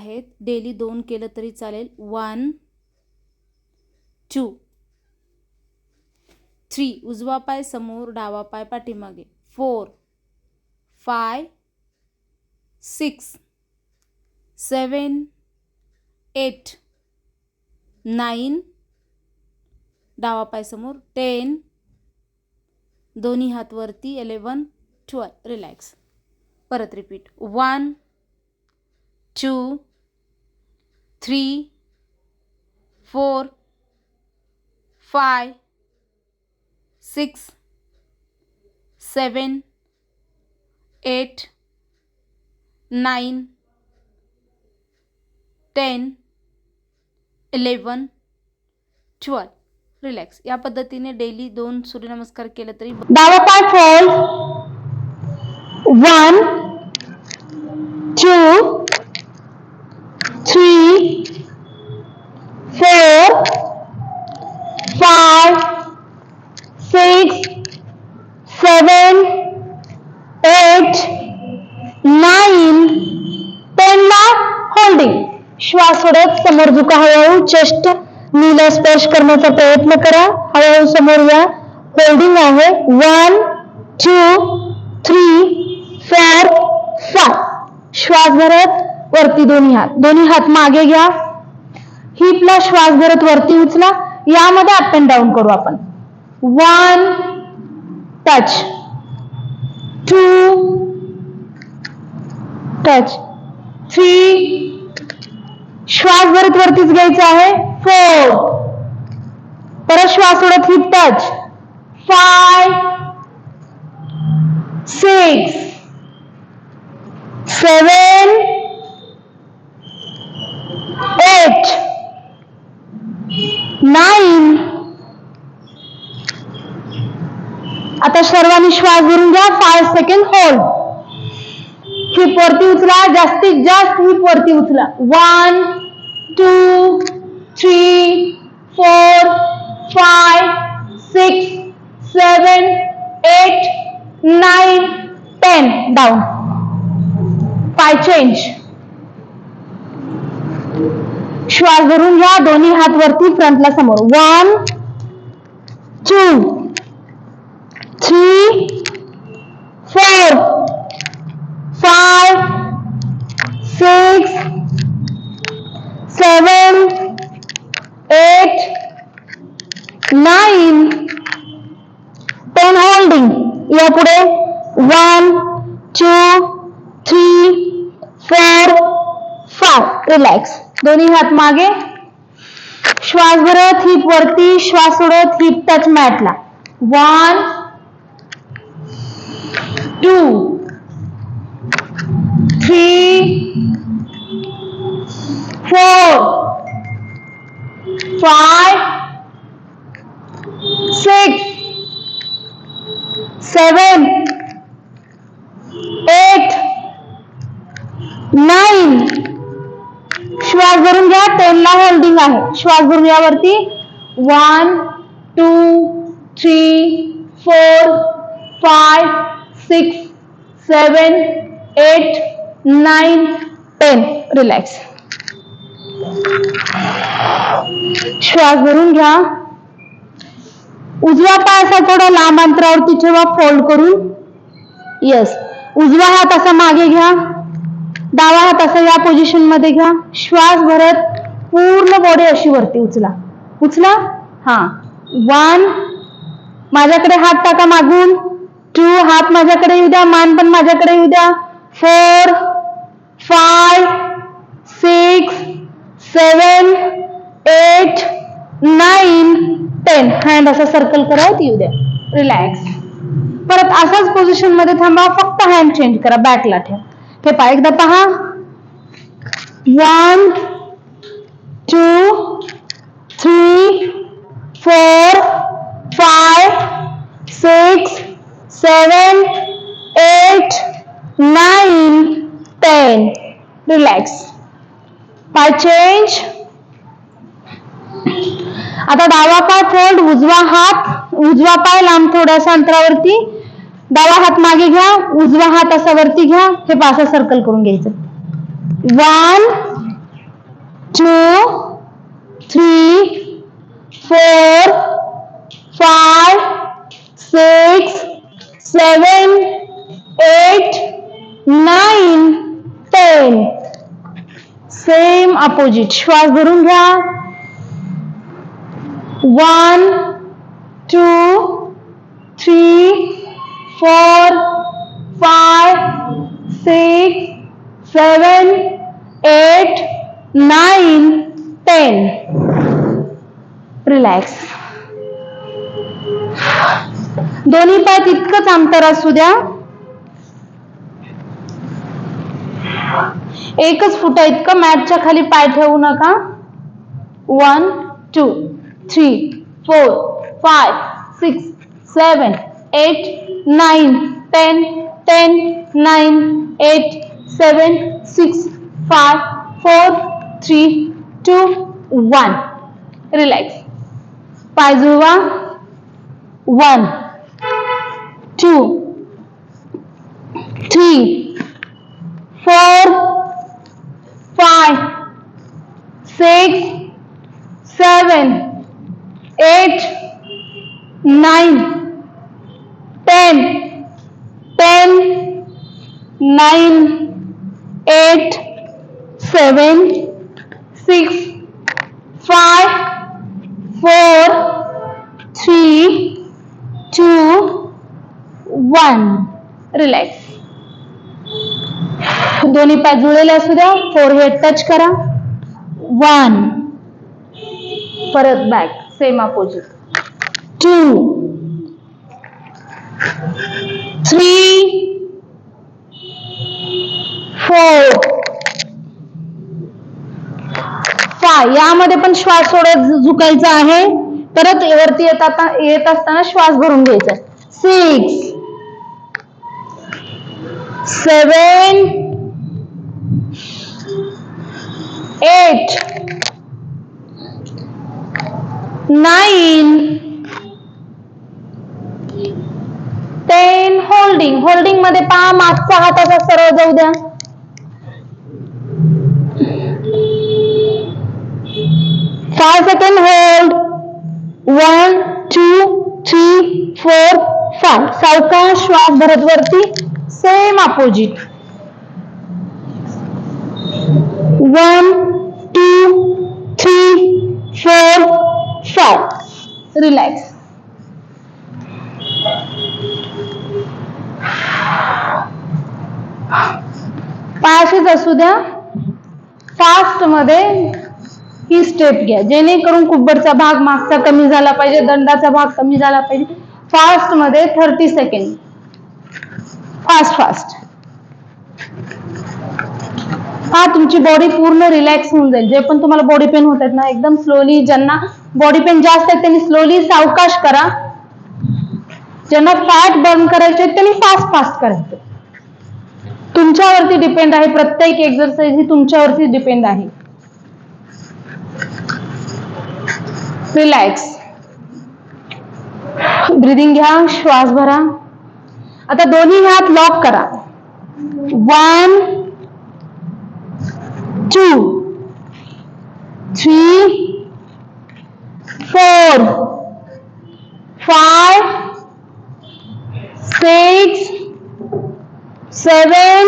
आहेत. डेली 2 केलं तरी चालेल. 1 2 3 उजवा पाय समोर, डावा पाय पाठीमागे. 4 5 6 7 8 9 डावा पाय समोर. 10 दोन्ही हात वरती. 11 12 रिलॅक्स. परत रिपीट. 1 2 3 4 5 6 7 8 9 10 11 12 रिलॅक्स. या पद्धतीने डेली 2 सूर्यनमस्कार केले तरी. डावा पाय फोल्ड. 1 2 3 4 5 6 7 8 9 10 ला होल्डिंग. श्वास सोडत समोर झुका. हळूहळू चेस्ट नीला स्पर्श करण्याचा प्रयत्न करा. हळूहळू समोर या. होल्डिंग आहे. 1 2 3 4 5. श्वास भरत वरती दोन्ही हात मागे घ्या. हिपला श्वास भरत वरती उचला. यामध्ये अप अँड डाऊन करू आपण. 1 टच 2 टच 3 श्वास भरत वरतीच घ्यायचा आहे. 4 परत श्वास सोडत हिप टच. 5 6 7 8 9. आता सर्वांनी श्वास भरून घ्या. 5 सेकंड होल्ड. हिप वरती उचला. जास्तीत जास्त हिप वरती उचला. 1 2 3 4 5 6 7 8 9 10. डाऊन. पाय चेंज. श्वास भरून घ्या. दोन्ही हात वरती फ्रंटला समोर. 1 2 3 4 5 6 7 8 9 10 होल्डिंग. यापुढे 1 2 3 4 5 रिलॅक्स. दोन्ही हात मागे. श्वास भरत हिप वरती. श्वास सोडत हिप टच मॅटला. 1 2 3 4 5 6 7 8 9. श्वास भरून घ्या. 10 ला होल्डिंग आहे. श्वास भरून यावरती. 1 2 3 4 5 6 7 8 9 10 रिलॅक्स. श्वास भरून घ्या. उजवा पाय असा थोडा लांब अंतरावरती ठेवा फोल्ड करून. यस. उजवा हात असा मागे घ्या. डावा हात असा या पोझिशन मध्ये घ्या. श्वास भरत पूर्ण बॉडी अशी वरती उचला. उचला. हा. 1 माझ्याकडे हात टाका मागून. 2 हात माझ्याकडे येऊ द्या. मान पण माझ्याकडे येऊ द्या. 4 5 6 7 8 9 10. हँड असा सर्कल करत येऊ द्या. रिलॅक्स. परत असाच पोझिशन मध्ये थांबा. फक्त हँड चेंज करा. बॅकला ठेवा. हे पहा. एकदा पहा. 1 2 3 4 5 6 7 8 9 10. रिलॅक्स. पाय चेंज. आता डावा पाय फोल्ड. उजवा पाय लांब थोड्याशा अंतरावरती. डावा हात मागे घ्या. उजवा हात असा वरती घ्या. हे पासा सर्कल करून घ्यायचं. 1 2, 3, 4, 5, 6, 7, 8, 9, 10. Same opposite. श्वास भरून घ्या. 1, 2, 3, 4, 5, 6, 7, 8, 9, 10. रिलॅक्स. दोन्ही पाय तितकंच अंतर असू द्या. एकच फुटा इतकं मॅटच्या खाली पाय ठेवू नका. 1, 2, 3, 4, 5, 6, 7, 8, 9, 10, 10, 9, 8, 7, 6, 5, 4, 3, 2, 1. रिलॅक्स. पाय जुळवा. 1, 2, 3, 4, 5, 6, 7, 8, 9, 10, 10, 9, 8, 7, 6, 5, 4, 3, 2, 1. रिलॅक्स. दोन्ही पाय जुळलेले असू द्या. फोरहेड टच करा. 1, परत बॅक. Same opposite. 2, 3, 4, 5. यामध्ये पण श्वास सोडत झुकायचा आहे. परत वरती येत असताना श्वास भरून घ्यायचा. 6, 7, 8, 9, 10. होल्डिंग मध्ये पहा. मागचा हात असा सरळ जाऊ द्या. 5 सेकंड होल्ड. 1, 2, 3, 4, 5. सावकाश श्वास भरत वरती. Same opposite. 1, 2, 3, 4, 5. रिलॅक्स. पायाशीच असू द्या. फास्ट मध्ये ही स्टेप घ्या, जेणेकरून कुब्बडचा भाग मागचा कमी झाला पाहिजे, दंडाचा भाग कमी झाला पाहिजे. फास्ट मध्ये 30 सेकंड. फास्ट. हा, तुमची बॉडी पूर्ण रिलॅक्स होऊन जाईल. जे पण तुम्हाला बॉडी पेन होत आहेत ना, एकदम स्लोली. ज्यांना बॉडी पेन जास्त आहेत त्यांनी स्लोली सावकाश करा. ज्यांना फॅट बर्न करायचे त्यांनी फास्ट करायचं. तुमच्यावरती डिपेंड आहे. प्रत्येक एक्सरसाइज ही तुमच्यावरती डिपेंड आहे. रिलॅक्स. ब्रीदिंग घ्या. श्वास भरा. आता दोन्ही हात लॉक करा. 1, 2, 3, 4, 5, 6, 7,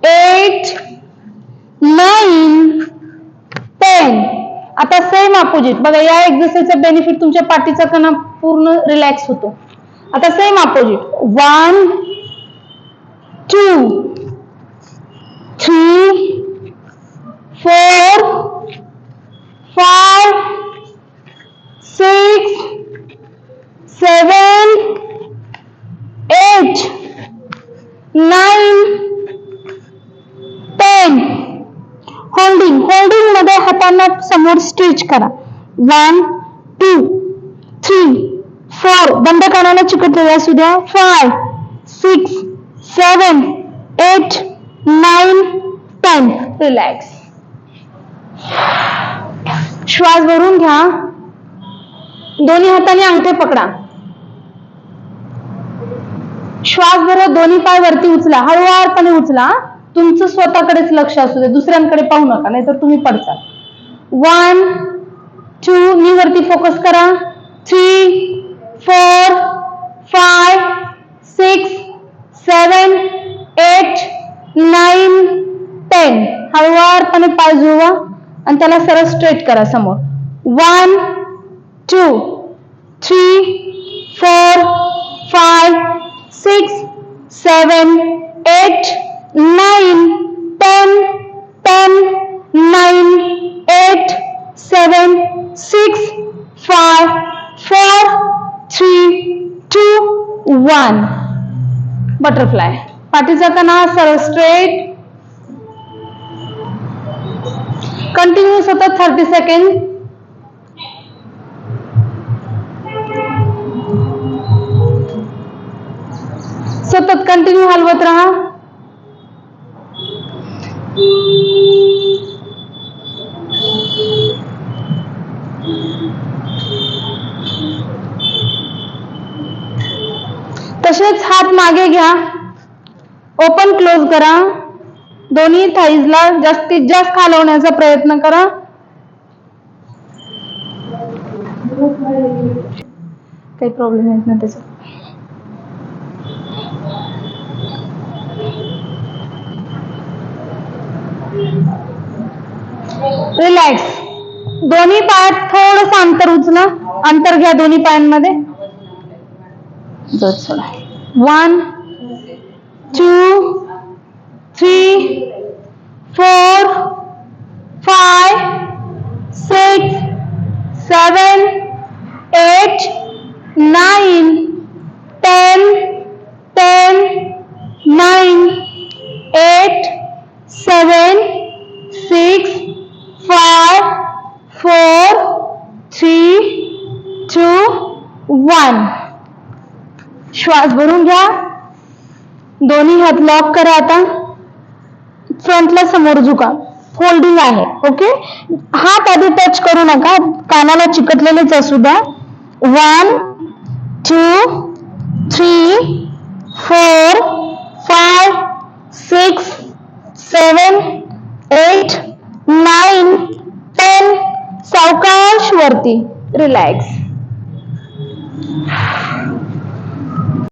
8, 9, 10. आता सेम अपोजिट बघा. या एक्सरसाइजचा बेनिफिट तुमच्या पाठीचा कणा पूर्ण रिलॅक्स होतो. आता सेम अपोजिट. 1, 2, 3, 4, 5, 6, 7, 8, 9, 10. होल्डिंग मध्ये हातांना समोर स्ट्रेच करा. 1, 2, 3, 4. बंद कानाला चिकटलेला असू द्या. 5, 6, 7, 8, 9, 10. रिलॅक्स. श्वास भरून घ्या. दोन्ही हाताने अंगठे पकडा. श्वास भरत दोन्ही पाय वरती उचला. हळूवारपणे उचला. तुमचं स्वतःकडेच लक्ष असू दे, दुसऱ्यांकडे पाहू नका, नाहीतर तुम्ही पडचाल. 1 2 नी वरती फोकस करा. 3 4 5 6 7 8 9 10. हळूवारपणे पाय जुळवा आणि त्याला सरळ स्ट्रेट करा समोर. 1 2 3 4 5 6 7 8 9 10 10 9 8 7 6 5 4 3 2 1. बटरफ्लाय. पाठीचा कणा सरळ स्ट्रेट. कंटिन्यू सतत 30 सेकंड. सतत कंटिन्यू हलवत राहा. तसेच हात मागे घ्या. ओपन क्लोज करा. दोन्ही थाईजला जास्तीत जास्त हलवण्याचा प्रयत्न करा. काही प्रॉब्लेम येत नाही त्याचा. रिलॅक्स. दोन्ही पायात थोडंसं अंतर उचला. अंतर घ्या दोन्ही पायांमध्ये. 1 2 3 4 5 6 7 8 9 10 10 9 8 7 6 5 4 3 2 1. श्वास भरून घ्या. दोन्ही हात लॉक करा. आता फ्रंटला समोर झुका. फोल्डिंग आहे. ओके. हात आधी टच करू नका, कानाला चिकटलेलेच असू द्या. 1 2 3 4 5 6 7 8 9 10. सावकाश वरती. रिलॅक्स.